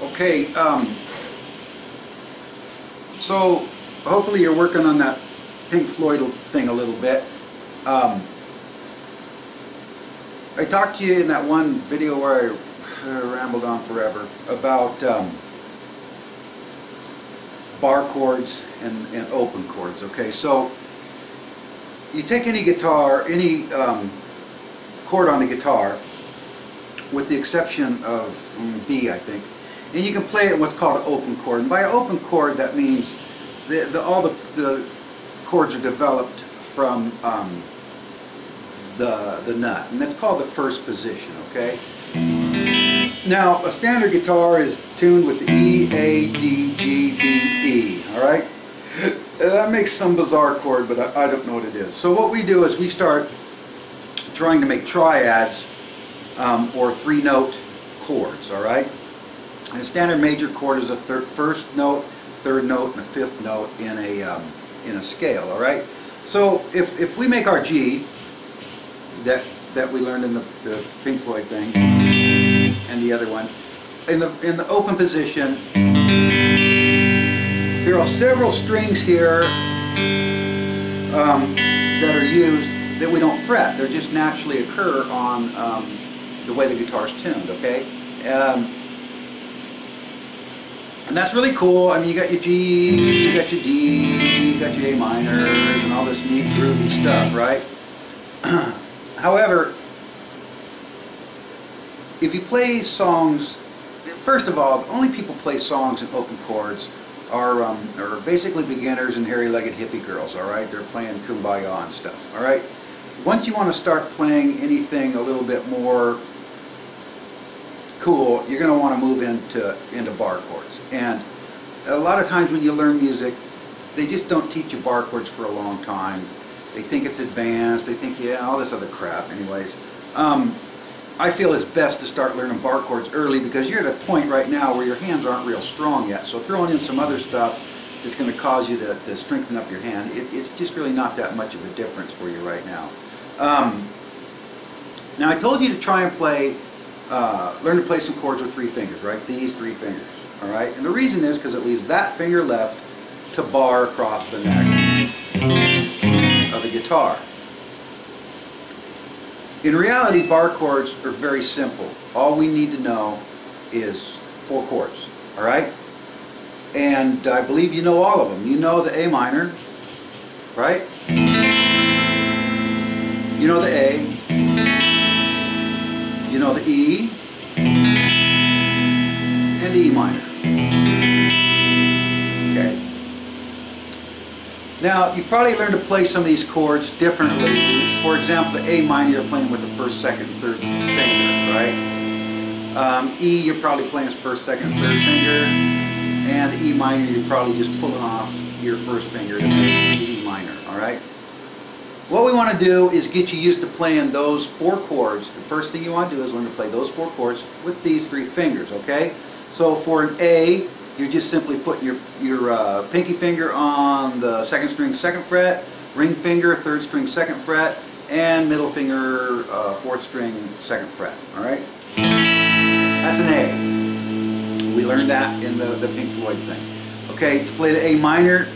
Okay, so hopefully you're working on that Pink Floyd thing a little bit. I talked to you in that one video where I rambled on forever about bar chords and open chords. Okay, so you take any guitar, any chord on the guitar, with the exception of B, I think, and you can play it in what's called an open chord. And by an open chord, that means all the chords are developed from the nut, and that's called the first position. Okay. Now, a standard guitar is tuned with the E, A, D, G, B, E. All right. That makes some bizarre chord, but I don't know what it is. So what we do is we start trying to make triads or three-note chords. All right. And a standard major chord is a first note, third note, and a fifth note in a scale. All right. So if we make our G that we learned in the Pink Floyd thing and the other one in the open position, there are several strings here that are used that we don't fret. They just naturally occur on the way the guitar is tuned. Okay. And that's really cool. I mean, you got your G, you got your D, you got your A minors, and all this neat groovy stuff, right? However, if you play songs, first of all, the only people play songs in open chords are basically beginners and hairy-legged hippie girls, all right? They're playing Kumbaya and stuff, all right? Once you want to start playing anything a little bit more cool, you're going to want to move into bar chords. And a lot of times when you learn music, they just don't teach you bar chords for a long time. They think it's advanced. They think, yeah, all this other crap. Anyways, I feel it's best to start learning bar chords early because you're at a point right now where your hands aren't real strong yet. So throwing in some other stuff is going to cause you to strengthen up your hand. It's just really not that much of a difference for you right now. Now I told you to try and play, learn to play some chords with three fingers, right? These three fingers, all right? And the reason is because it leaves that finger left to bar across the neck of the guitar. In reality, bar chords are very simple. All we need to know is 4 chords, all right? And I believe you know all of them. You know the A minor, right? You know the A. You know the E. And the E minor. Okay. Now, you've probably learned to play some of these chords differently. For example, the A minor, you're playing with the first, second, third finger, right? E, you're probably playing first, second, third finger. And the E minor, you're probably just pulling off your first finger to make the E minor, all right? What we want to do is get you used to playing those 4 chords. The first thing you want to do is learn to play those 4 chords with these 3 fingers, okay? So for an A, you just simply put your pinky finger on the 2nd string 2nd fret, ring finger 3rd string 2nd fret, and middle finger 4th string 2nd fret. All right, that's an A. We learned that in the Pink Floyd thing. Okay, to play the A minor,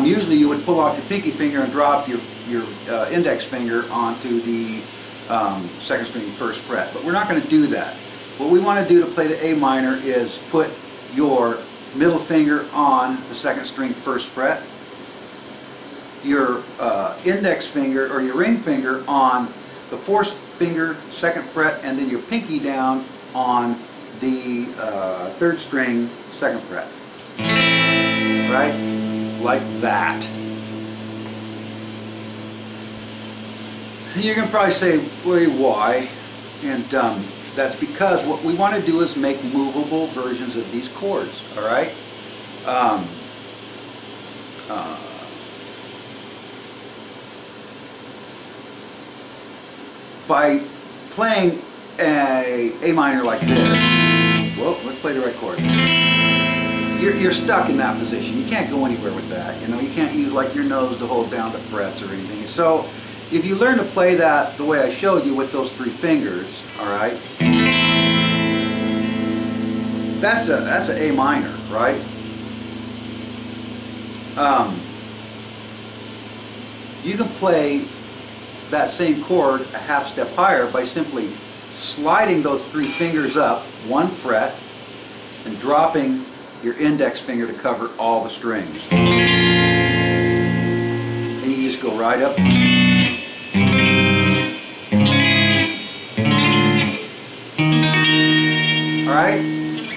usually you would pull off your pinky finger and drop your index finger onto the 2nd string 1st fret, but we're not going to do that. What we want to do to play the A minor is put your middle finger on the 2nd string 1st fret, your index finger or your ring finger on the 4th finger 2nd fret, and then your pinky down on the 3rd string 2nd fret. Right? Like that. You're going to probably say, well, why? And that's because what we want to do is make movable versions of these chords, all right? By playing A minor like this, well, let's play the right chord. You're stuck in that position. You can't go anywhere with that. You know, you can't use like your nose to hold down the frets or anything. So if you learn to play that the way I showed you with those 3 fingers, all right, that's a A minor, right? You can play that same chord a half step higher by simply sliding those 3 fingers up 1 fret and dropping your index finger to cover all the strings. And you just go right up. Alright?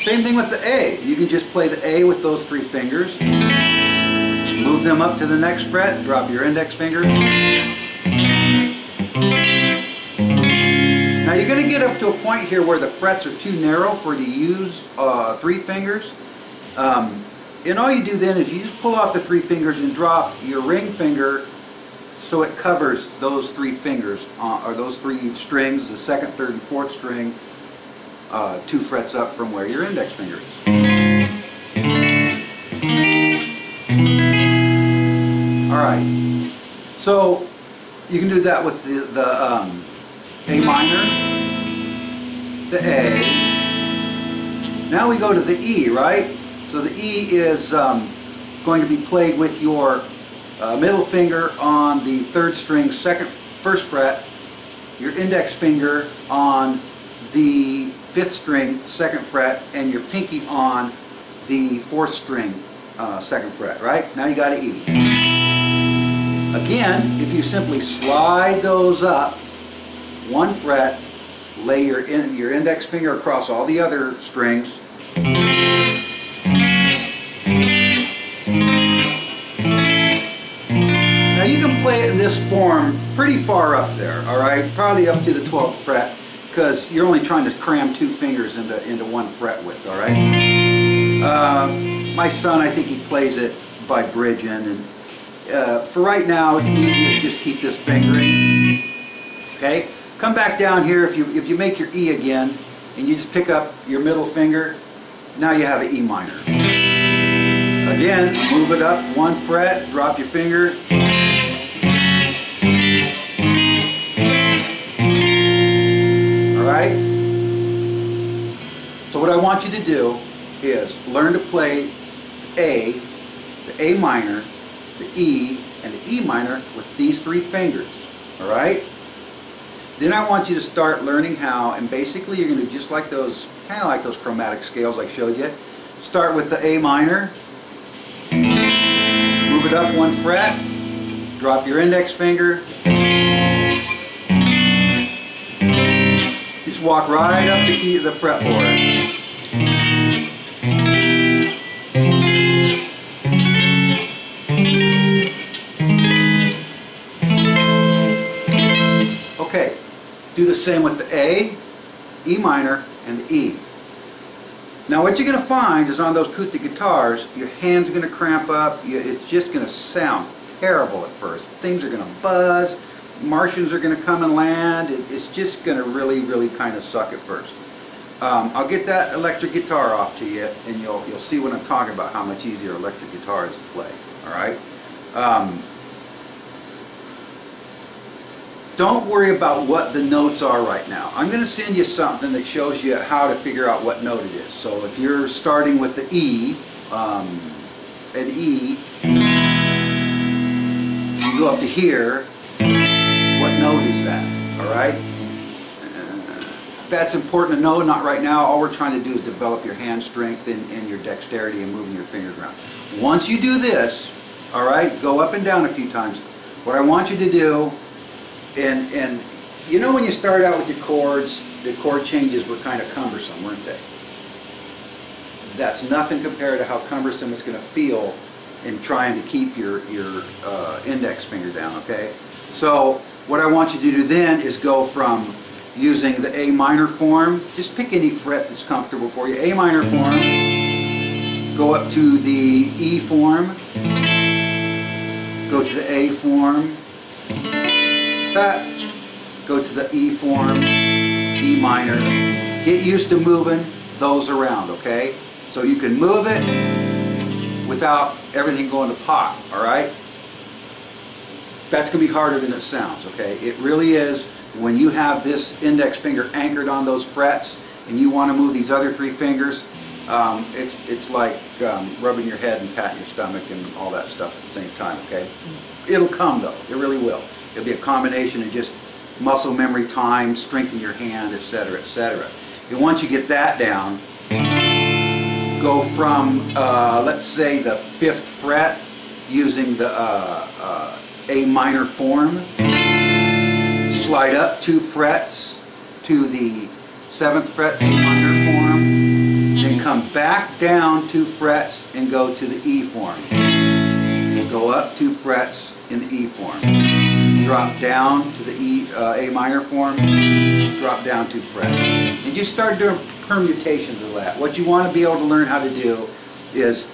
Same thing with the A. You can just play the A with those 3 fingers. Move them up to the next fret, drop your index finger. Now you're going to get up to a point here where the frets are too narrow for you to use 3 fingers. And all you do then is you just pull off the 3 fingers and drop your ring finger so it covers those 3 fingers, or those 3 strings, the 2nd, 3rd, and 4th string, 2 frets up from where your index finger is. Alright, so you can do that with the A minor, the A. Now we go to the E, right? So the E is going to be played with your middle finger on the 3rd string, 1st fret, your index finger on the 5th string, 2nd fret, and your pinky on the 4th string, 2nd fret, right? Now you got an E. Again, if you simply slide those up 1 fret, lay your index finger across all the other strings, now you can play it in this form pretty far up there, alright? Probably up to the 12th fret, because you're only trying to cram 2 fingers into 1 fret width, alright? My son, I think he plays it by bridging, and for right now it's easiest just keep this fingering. Okay? Come back down here. If you make your E again and you just pick up your middle finger, now you have an E minor. Again, move it up 1 fret, drop your finger. Alright? So what I want you to do is learn to play A, the A minor, the E, and the E minor with these 3 fingers. Alright? Then I want you to start learning how, and basically you're going to do just like those, kind of like those chromatic scales I showed you. Start with the A minor, move it up 1 fret, drop your index finger, just walk right up the key to the fretboard. Okay, do the same with the A, E minor, and the E. Now what you're going to find is on those acoustic guitars, your hands are going to cramp up, it's just going to sound terrible at first. Things are going to buzz, Martians are going to come and land, it's just going to really, really kind of suck at first. I'll get that electric guitar off to you and you'll see what I'm talking about, how much easier electric guitar is to play. Alright? Don't worry about what the notes are right now. I'm going to send you something that shows you how to figure out what note it is. So if you're starting with the E, an E, you go up to here, what note is that? Alright? That's important to know, not right now. All we're trying to do is develop your hand strength and your dexterity and moving your fingers around. Once you do this, alright, go up and down a few times. What I want you to do, and you know when you start out with your chords, the chord changes were kind of cumbersome, weren't they? That's nothing compared to how cumbersome it's going to feel in trying to keep your index finger down, okay? So what I want you to do then is go from using the A minor form, just pick any fret that's comfortable for you, A minor form, go up to the E form, go to the A form, go to the E form, E minor. Get used to moving those around, okay? So you can move it without everything going to pot, alright? That's going to be harder than it sounds, okay? It really is. When you have this index finger anchored on those frets and you want to move these other 3 fingers, It's like rubbing your head and patting your stomach and all that stuff at the same time, okay? It'll come though, it really will. It'll be a combination of just muscle memory time, strengthen your hand, etc., etc. And once you get that down, go from, let's say, the 5th fret using the A minor form, slide up 2 frets to the 7th fret A minor form, then come back down 2 frets and go to the E form. Go up 2 frets in the E form. Drop down to the A minor form, drop down 2 frets. And just start doing permutations of that. What you want to be able to learn how to do is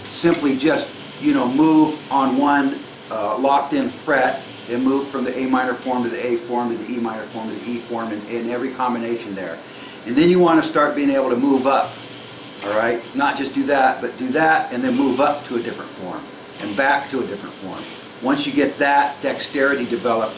simply just, move on one locked in fret and move from the A minor form to the A form to the E minor form to the E form in every combination there. And then you want to start being able to move up, all right? Not just do that, but do that and then move up to a different form and back to a different form. Once you get that dexterity developed,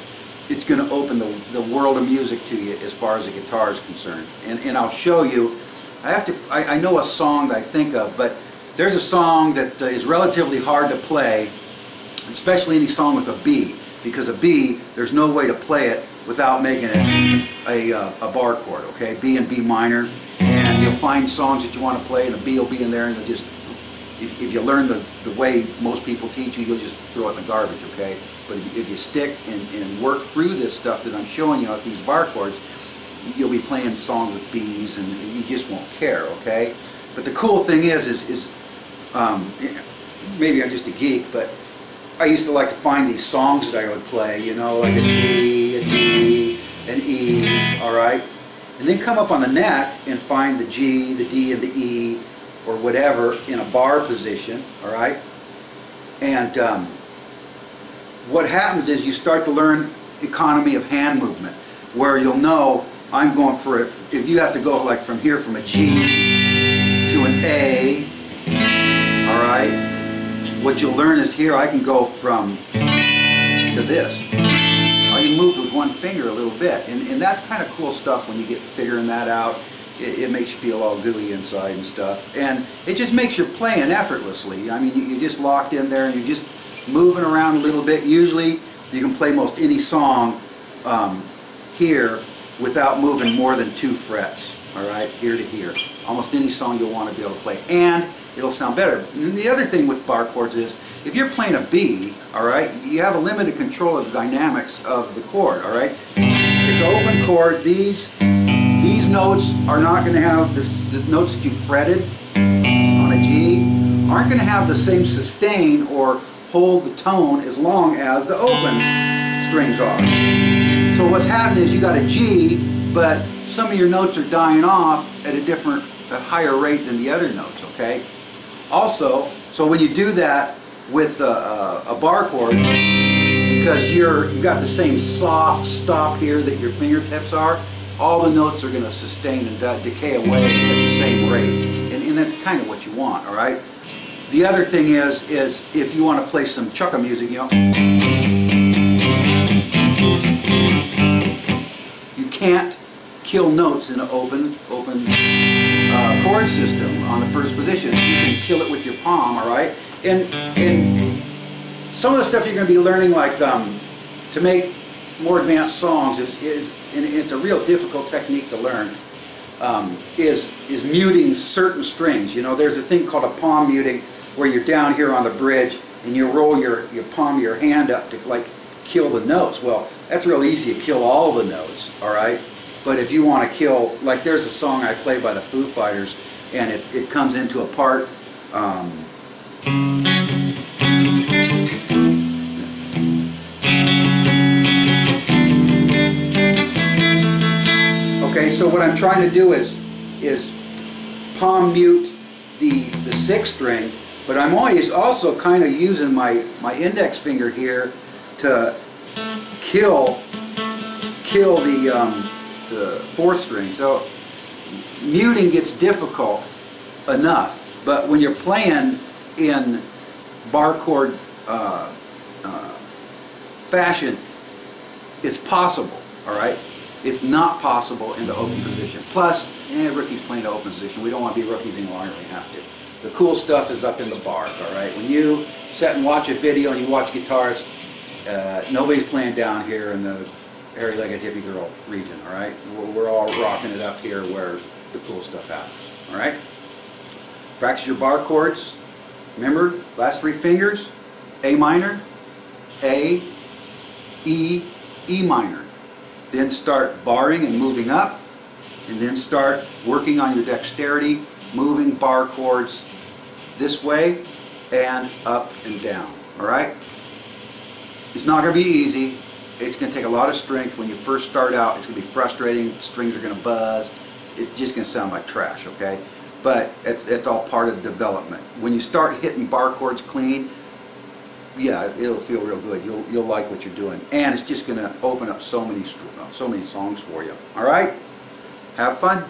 it's going to open the world of music to you as far as the guitar is concerned. And I'll show you. I know a song that I think of, but there's a song that is relatively hard to play, especially any song with a B, because a B, there's no way to play it without making it a bar chord, okay? B and B minor, and you'll find songs that you want to play and a B will be in there, and you'll just, if you learn the way most people teach you, you'll just throw it in the garbage, okay? But if you stick and work through this stuff that I'm showing you at these bar chords, you'll be playing songs with B's and you just won't care, okay? But the cool thing is maybe I'm just a geek, but I used to like to find these songs that I would play, like a G, a D, an E, all right? And then come up on the neck and find the G, the D, and the E, or whatever in a bar position, all right? And what happens is you start to learn economy of hand movement, where you'll know I'm going for it. If you have to go like from here, from a G to an A, all right? What you'll learn is here I can go from to this. All you moved with one finger a little bit, and that's kind of cool stuff when you get figuring that out. It makes you feel all gooey inside and stuff, and it just makes your playing effortlessly. I mean, you're just locked in there and you're just moving around a little bit. Usually you can play most any song here without moving more than 2 frets, all right, here to here. Almost any song you'll want to be able to play, and it'll sound better. And the other thing with bar chords is, if you're playing a B, all right, you have a limited control of the dynamics of the chord, all right? It's an open chord. These notes are not going to have the notes that you fretted on a G aren't going to have the same sustain or hold the tone as long as the open strings are. So what's happening is you got a G, but some of your notes are dying off at a higher rate than the other notes, okay? Also, so when you do that with a bar chord, because you've got the same soft stop here that your fingertips are, all the notes are going to sustain and decay away at the same rate, and that's kind of what you want, all right? The other thing is if you want to play some chukka music, you can't kill notes in an open chord system on the first position. You can kill it with your palm, all right? And some of the stuff you're going to be learning, like to make more advanced songs, and it's a real difficult technique to learn, is muting certain strings. There's a thing called a palm muting, where you're down here on the bridge and you roll your palm of your hand up to like kill the notes. Well, that's real easy to kill all the notes, all right? But if you want to kill, like there's a song I play by the Foo Fighters, and it comes into a part. Okay, so what I'm trying to do is palm mute the 6th string, but I'm always also kind of using my index finger here to kill the 4th string. So muting gets difficult enough, but when you're playing in bar chord fashion, it's possible, all right? It's not possible in the open position. Plus, rookies playing the open position. We don't want to be rookies any longer than we have to. The cool stuff is up in the bars, all right? When you sit and watch a video and you watch guitars, nobody's playing down here in the hairy-legged hippie girl region, all right? We're all rocking it up here where the cool stuff happens, all right? Practice your bar chords. Remember, last 3 fingers, A minor, A, E, E minor. Then start barring and moving up, and then start working on your dexterity, moving bar chords this way and up and down, all right? It's not going to be easy. It's going to take a lot of strength. When you first start out, it's going to be frustrating. Strings are going to buzz. It's just going to sound like trash, okay? But it's all part of the development. When you start hitting bar chords clean, yeah, it'll feel real good. You'll like what you're doing, and it's just going to open up so many songs for you. All right, have fun.